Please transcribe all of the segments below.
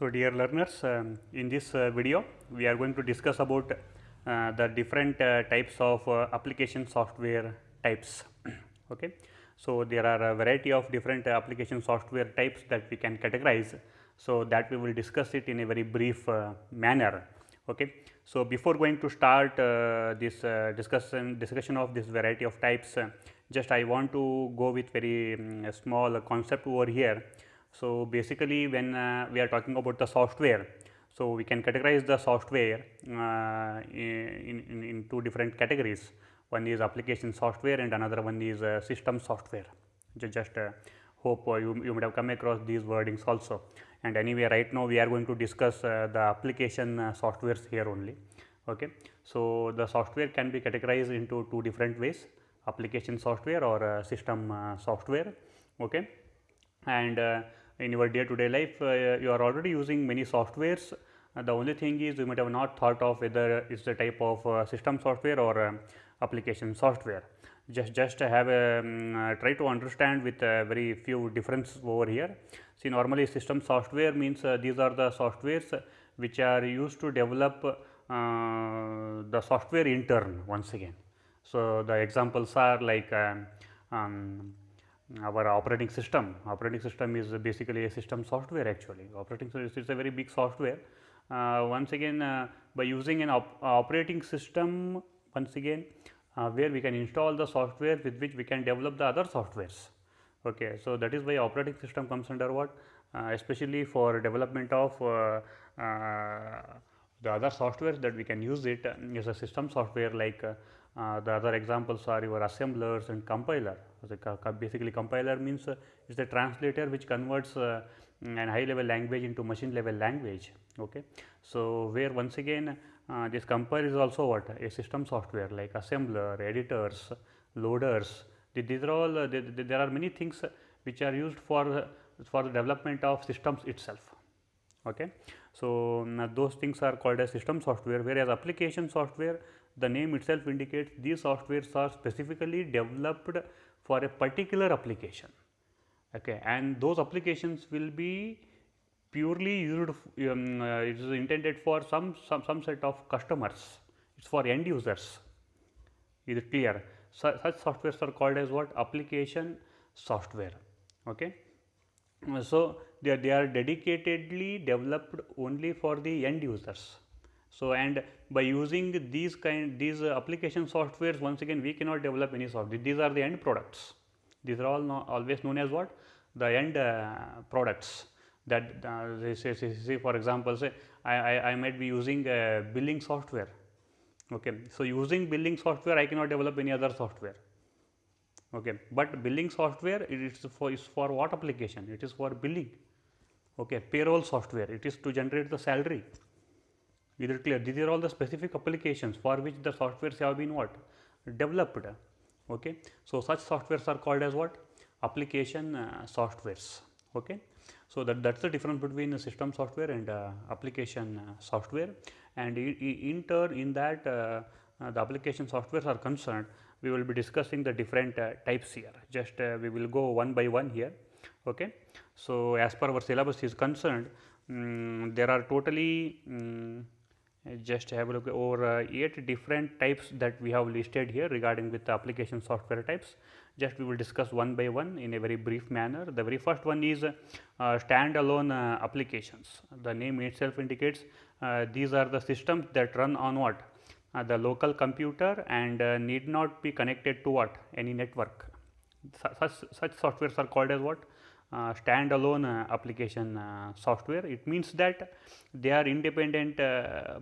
So, dear learners, in this video we are going to discuss about the different types of application software types. Okay. So, there are a variety of different application software types that we can categorize. So, that we will discuss it in a very brief manner. Okay. So, before going to start this discussion of this variety of types, just I want to go with very small concept over here. So, basically when we are talking about the software, so we can categorize the software in two different categories. One is application software and another one is system software. Just hope you might have come across these wordings also. And anyway, right now we are going to discuss the application softwares here only. Okay. So, the software can be categorized into two different ways, application software or system software. Okay. And in your day to day life you are already using many softwares. The only thing is you might have not thought of whether it's the type of system software or application software. Just have a try to understand with very few differences over here. See, normally system software means these are the softwares which are used to develop the software in turn once again. So, the examples are like our operating system. Operating system is basically a system software. Actually, operating system is a very big software. Once again, by using an operating system, once again where we can install the software with which we can develop the other softwares. Okay. So, that is why operating system comes under what, especially for development of the other softwares that we can use it as a system software. Like the other examples are your assemblers and compiler. Basically, compiler means is the translator which converts an high level language into machine level language. Okay. So, where once again this compiler is also what, a system software, like assembler, editors, loaders. These are all there are many things which are used for the development of systems itself. Okay. So, those things are called as system software, whereas application software, the name itself indicates these softwares are specifically developed for a particular application. Okay. And those applications will be purely used, it is intended for some set of customers, it is for end users. Is it clear? Such softwares are called as what, application software. Okay. So, they are dedicatedly developed only for the end users. So, and by using these application softwares, once again we cannot develop any software. These are the end products. These are all always known as what, the end products. That say for example, say I might be using billing software. Okay. So, using billing software I cannot develop any other software. Okay. But billing software, it is for what application? It is for billing. Okay. Payroll software, it is to generate the salary. Is it clear? These are all the specific applications for which the softwares have been what, developed. Okay. So, such softwares are called as what, application softwares. Okay. So, that's the difference between system software and application software. And in turn, in that the application softwares are concerned, we will be discussing the different types here. Just we will go one by one here. Okay. So, as per our syllabus is concerned, there are totally just have a look over 8 different types that we have listed here regarding with the application software types. Just we will discuss one by one in a very brief manner. The very first one is standalone applications. The name itself indicates these are the systems that run on what, the local computer and need not be connected to what, any network. Such softwares are called as what, standalone application software. It means that they are independent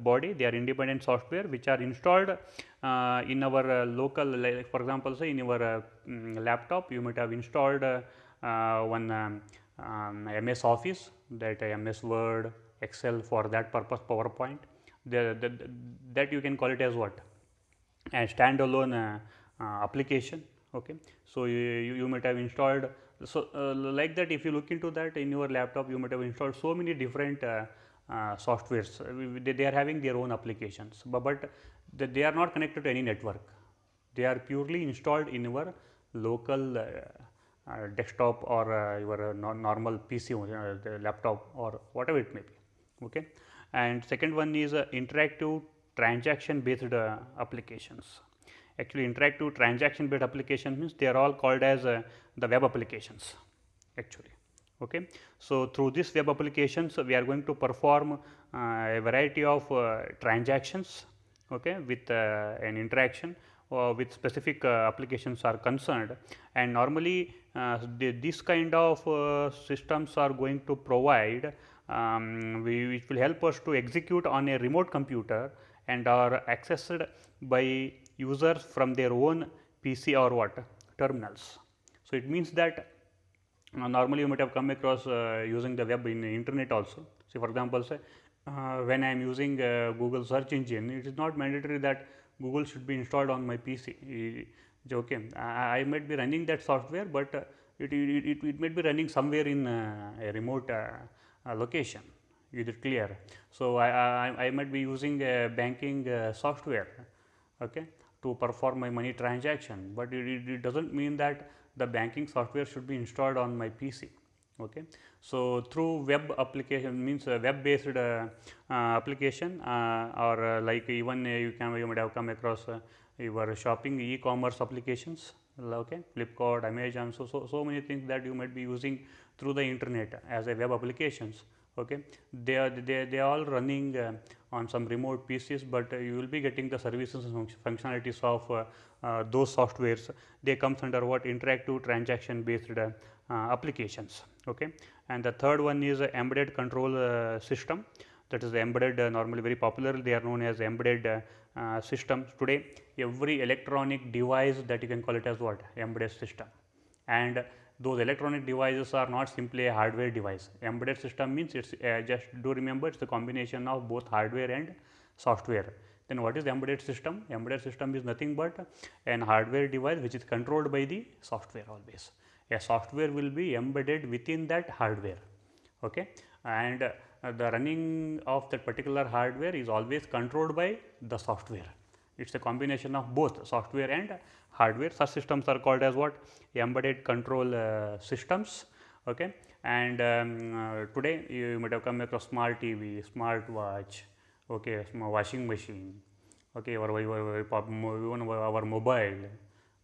body, they are independent software which are installed in our local, like for example, say in your laptop you might have installed one MS Office, that MS Word, Excel, for that purpose PowerPoint. That you can call it as what, a standalone application. Okay. So, you might have installed. So, like that, if you look into that in your laptop, you might have installed so many different softwares. They are having their own applications, but they are not connected to any network. They are purely installed in your local desktop or your normal PC, laptop or whatever it may be. Okay. And second one is interactive transaction based applications. Actually, interactive transaction based applications means they are all called as the web applications actually. Okay. So, through this web applications we are going to perform a variety of transactions, okay, with an interaction with specific applications are concerned, and normally this kind of systems are going to provide which will help us to execute on a remote computer and are accessed by users from their own PC or what terminals. So, it means that normally you might have come across using the web in the internet also. So, for example, say when I am using Google search engine, it is not mandatory that Google should be installed on my PC. Okay, I might be running that software, but it might be running somewhere in a remote location. Is it clear? So, I might be using banking software, okay, to perform my money transaction, but it does not mean that the banking software should be installed on my PC. Okay. So, through web application means web based application or like even you might have come across your shopping e-commerce applications, okay, Flipkart, Amazon, so many things that you might be using through the internet as a web applications. Okay. They are all running on some remote PCs, but you will be getting the services and functionalities of those softwares. They comes under what interactive transaction based applications. Okay. And the third one is embedded control system, that is embedded normally very popular, they are known as embedded systems. Today every electronic device that you can call it as what embedded system, and those electronic devices are not simply a hardware device. Embedded system means it's just do remember it's the combination of both hardware and software. Then what is embedded system? Embedded system is nothing but an hardware device which is controlled by the software always. A software will be embedded within that hardware, okay, and the running of that particular hardware is always controlled by the software. It is a combination of both software and hardware. Such systems are called as what embedded control systems. Okay. And today you might have come across smart TV, smart watch, okay, washing machine, okay, or even our mobile,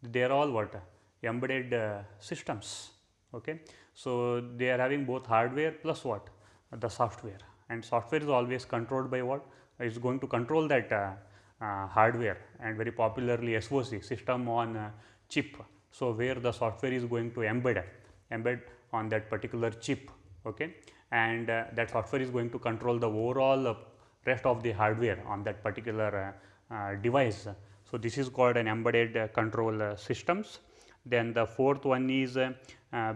they are all what embedded systems. Okay. So, they are having both hardware plus what the software, and software is always controlled by what is going to control that hardware, and very popularly SOC, system on chip. So, where the software is going to embed on that particular chip, okay, and that software is going to control the overall rest of the hardware on that particular device. So, this is called an embedded control systems. Then the fourth one is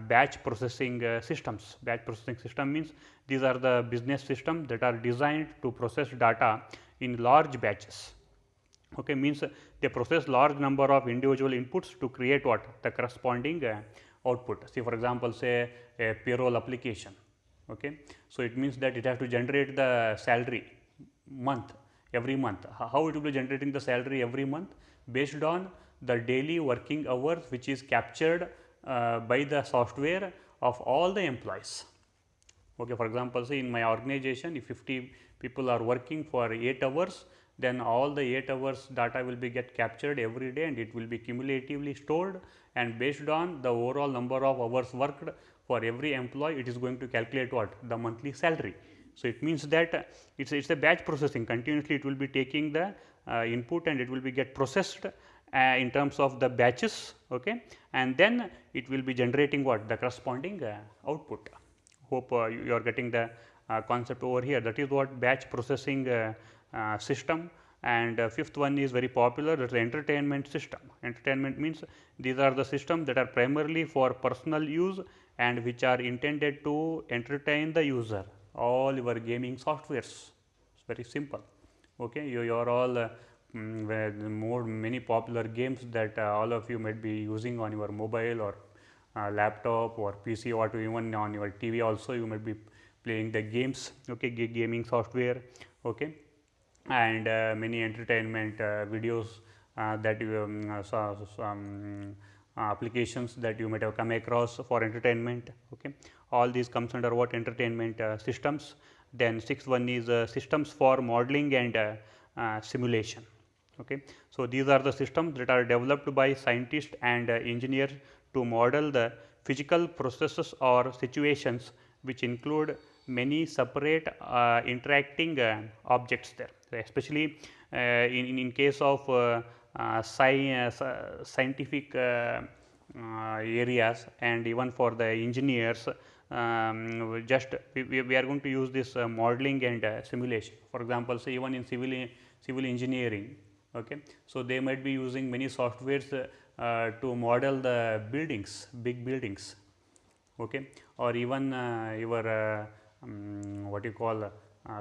batch processing systems. Batch processing system means these are the business systems that are designed to process data in large batches. Okay, means they process large number of individual inputs to create what the corresponding output. See, for example, say a payroll application. Okay, so it means that it has to generate the salary every month. How it will be generating the salary every month? Based on the daily working hours which is captured by the software of all the employees. Okay, for example, say in my organization, if 50 people are working for 8 hours, then all the 8 hours data will be get captured every day, and it will be cumulatively stored, and based on the overall number of hours worked for every employee, it is going to calculate what the monthly salary. So, it means that it's a batch processing, continuously it will be taking the input and it will be get processed in terms of the batches, okay, and then it will be generating what the corresponding output. Hope you are getting the concept over here. That is what batch processing system. And fifth one is very popular, that is the entertainment system. Entertainment means these are the systems that are primarily for personal use and which are intended to entertain the user. All your gaming softwares, it's very simple. Okay, you are all many popular games that all of you might be using on your mobile or laptop or PC, or even on your TV also you might be playing the games, okay, gaming software, okay, and many entertainment videos that you some applications that you might have come across for entertainment, okay. All these comes under what entertainment systems. Then sixth one is systems for modeling and simulation. Okay. So, these are the systems that are developed by scientists and engineers to model the physical processes or situations which include many separate interacting objects there. So, especially in case of scientific areas, and even for the engineers, just we are going to use this modeling and simulation. For example, say even in civil engineering, okay, so they might be using many softwares to model the buildings, big buildings, okay, or even your what you call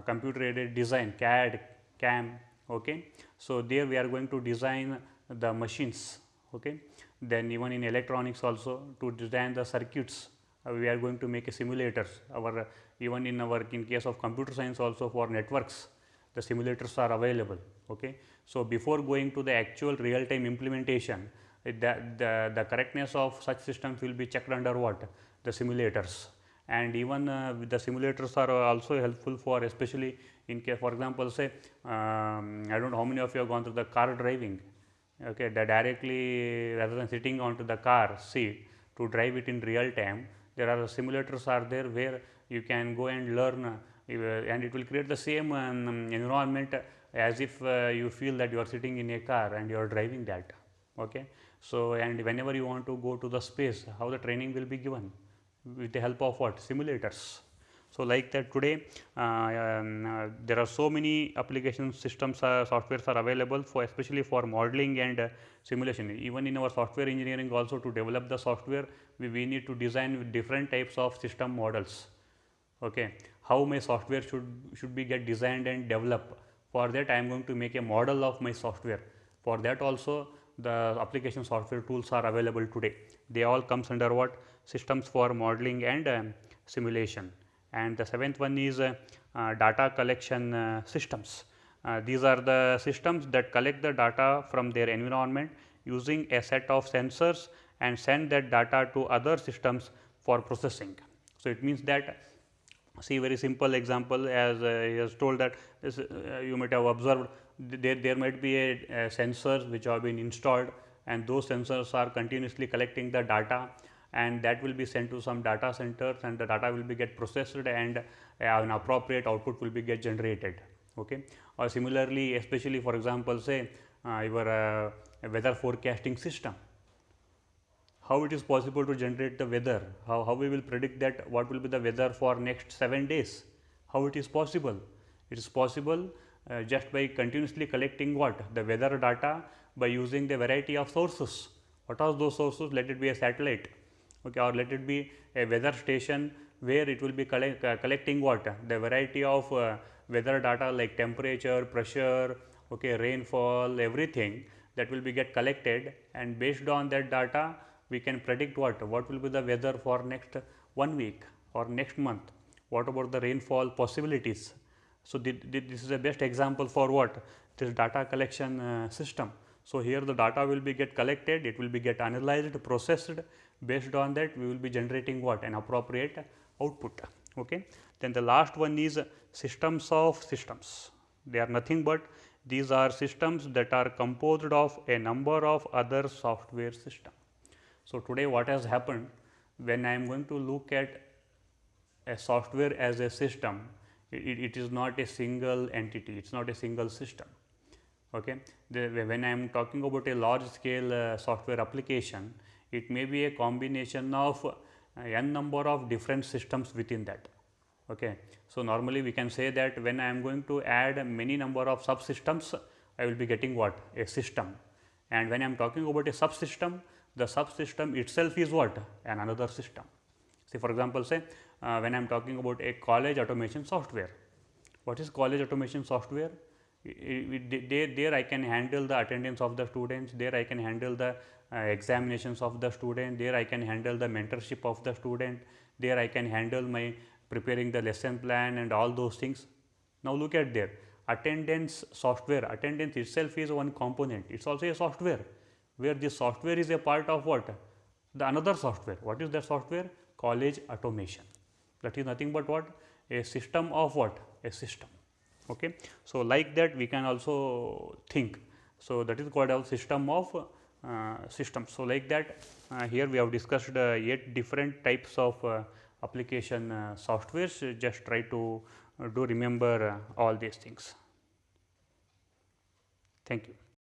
computer aided design, CAD, CAM, okay. So, there we are going to design the machines, okay. Then even in electronics also, to design the circuits, we are going to make a simulators. Our even in case of computer science also, for networks, the simulators are available, okay. So, before going to the actual real time implementation, the correctness of such systems will be checked under what? The simulators. And even the simulators are also helpful for, especially in case, for example, say I don't know how many of you have gone through the car driving, okay, that directly, rather than sitting onto the car seat to drive it in real time, there are simulators are there where you can go and learn and it will create the same environment as if you feel that you are sitting in a car and you are driving that, okay. So, and whenever you want to go to the space, how the training will be given? With the help of what? Simulators. So, like that today there are so many application systems, softwares are available for, especially for modeling and simulation. Even in our software engineering also, to develop the software, we need to design different types of system models, okay. How my software should be get designed and developed. For that I am going to make a model of my software. For that also the application software tools are available today. They all comes under what? Systems for modeling and simulation. And the seventh one is data collection systems. These are the systems that collect the data from their environment using a set of sensors and send that data to other systems for processing. So, it means that, see, very simple example, as he has told that this, you might have observed, there might be a sensors which have been installed, and those sensors are continuously collecting the data, and that will be sent to some data centers, and the data will be get processed, and an appropriate output will be get generated, okay. Or similarly, especially for example, say your weather forecasting system, how it is possible to generate the weather, how we will predict that what will be the weather for next 7 days, how it is possible? It is possible just by continuously collecting what? The weather data, by using the variety of sources. What are those sources? Let it be a satellite, okay, or let it be a weather station where it will be collecting what? The variety of weather data like temperature, pressure, okay, rainfall, everything that will be get collected, and based on that data we can predict what will be the weather for next 1 week or next month. What about the rainfall possibilities? So, this is the best example for what? This data collection system. So, here the data will be get collected, it will be get analyzed, processed. Based on that we will be generating what? An appropriate output, okay. Then the last one is systems of systems. They are nothing but these are systems that are composed of a number of other software systems. So, today what has happened, when I am going to look at a software as a system, it is not a single entity, it is not a single system, okay. When I am talking about a large scale software application, it may be a combination of n number of different systems within that, okay. So, normally we can say that when I am going to add many number of subsystems, I will be getting what? A system. And when I am talking about a subsystem, the subsystem itself is what? Another system. See, for example, say when I am talking about a college automation software. What is college automation software? There I can handle the attendance of the students, there I can handle the examinations of the student, there I can handle the mentorship of the student, there I can handle my preparing the lesson plan and all those things. Now, look at there, attendance software, attendance itself is one component, it is also a software, where this software is a part of what? The another software. What is that software? College automation. That is nothing but what? a system of what? A system. Okay. So, like that we can also think. So, that is called a system of systems. So, like that here we have discussed 8 different types of application softwares. Just try to do remember all these things. Thank you.